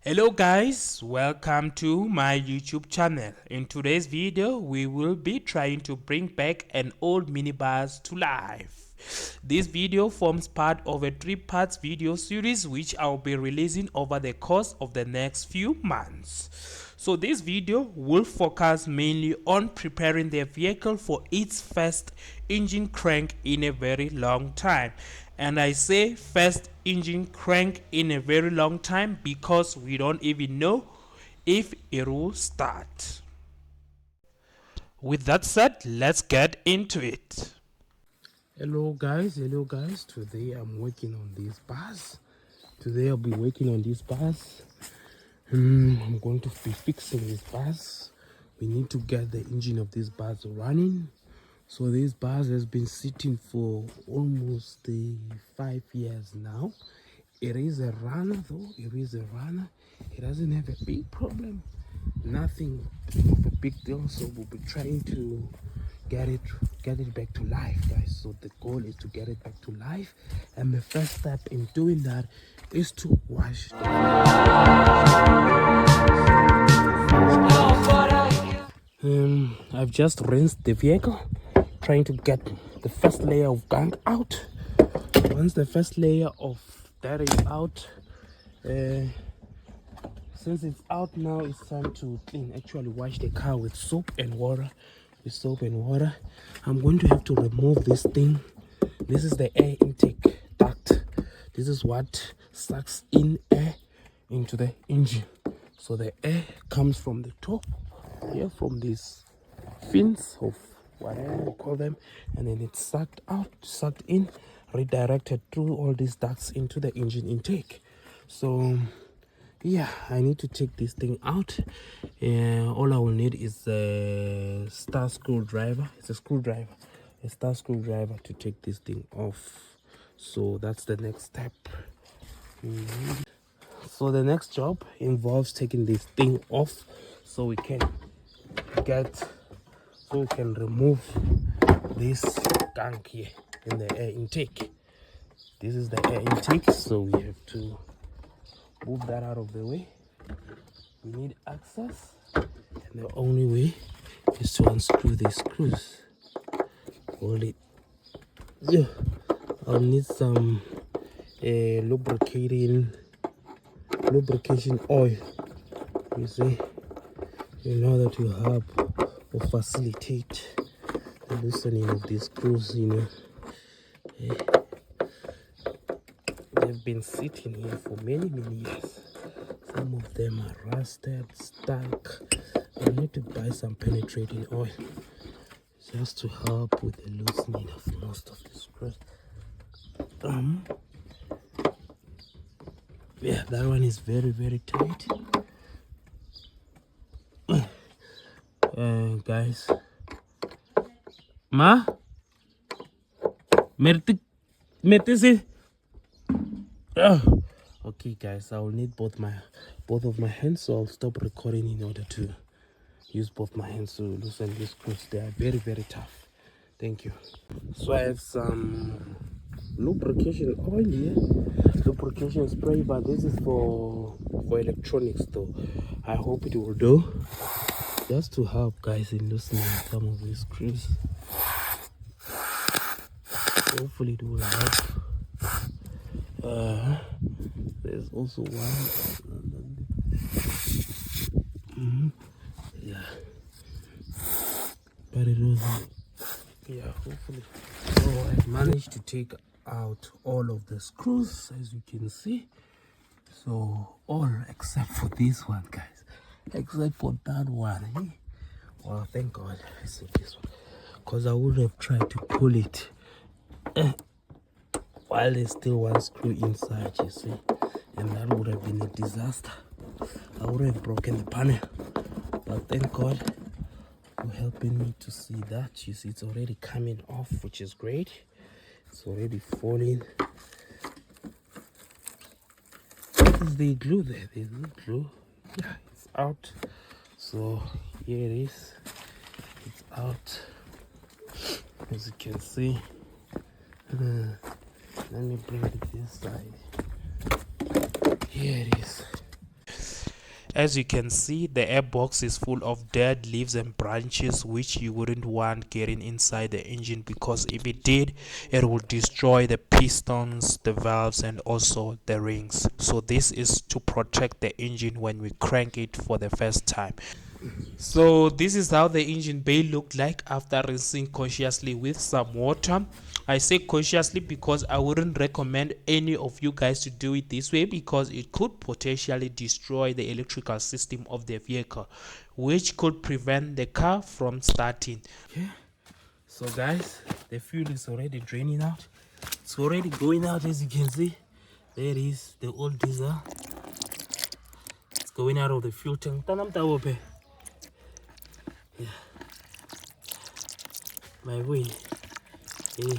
Hello guys, welcome to my YouTube channel. In today's video, we will be trying to bring back an old minibus to life. This video forms part of a 3-part video series which I'll be releasing over the course of the next few months. So this video will focus mainly on preparing the vehicle for its first engine crank in a very long time. And I say first engine crank in a very long time because we don't even know if it will start. With that said, let's get into it. Hello guys, today I'm working on this bus. Today I'll be working on this bus. I'm going to be fixing this bus. We need to get the engine of this bus running. So this bus has been sitting for almost 5 years now. It is a runner though, it is a runner. It doesn't have a big problem, nothing of a big deal. So we'll be trying to get it back to life, guys. So the goal is to get it back to life, and the first step in doing that is to wash the I've just rinsed the vehicle, trying to get the first layer of gunk out. Once the first layer of that is out, since it's out now, it's time to actually wash the car with soap and water. I'm going to have to remove this thing. This is the air intake duct. This is what sucks in air into the engine. So the air comes from the top here, from these fins of whatever you call them, and then it's sucked in, redirected through all these ducts into the engine intake. So yeah, I need to take this thing out. All I will need is a star screwdriver. It's a star screwdriver to take this thing off. So that's the next step. So the next job involves taking this thing off so we can remove this gunk here in the air intake. This is the air intake, so we have to move that out of the way. We need access, and the only way is to unscrew these screws. Hold it. Yeah, I'll need some lubrication oil, you see, in order to help or facilitate the loosening of these screws. They've been sitting here for many years. Some of them are rusted, stuck. I need to buy some penetrating oil just to help with the loosening of most of the screws. Yeah, that one is very tight. Guys, ma mertisi. Okay guys, I will need both of my hands, so I'll stop recording in order to use both my hands to loosen these screws. They are very tough. Thank you. So I have some lubrication oil here, lubrication spray, but this is for electronics though. I hope it will do, just to help guys in loosening some of these screws. Hopefully it will help. There's also one. Yeah, but it was, yeah, hopefully. So I've managed to take out all of the screws, as you can see. So all except for this one, guys, except for that one. Well, thank God I saw this one, because I would have tried to pull it while there's still one screw inside, you see, and that would have been a disaster. I would have broken the panel. But thank God for helping me to see that. You see, it's already coming off, which is great. It's already falling. What is the glue there? There's no glue. Yeah, it's out. So here it is. It's out, as you can see. Let me bring it this side. Here it is. as you can see, the airbox is full of dead leaves and branches which you wouldn't want getting inside the engine, because if it did, it would destroy the pistons, the valves, and also the rings. So this is to protect the engine when we crank it for the first time. So this is how the engine bay looked like after rinsing consciously with some water. I say consciously because I wouldn't recommend any of you guys to do it this way, because it could potentially destroy the electrical system of the vehicle, which could prevent the car from starting. Okay, so guys, the fuel is already draining out. It's already going out, as you can see. There it is, the old diesel. It's going out of the fuel tank. Yeah. My way. Hey.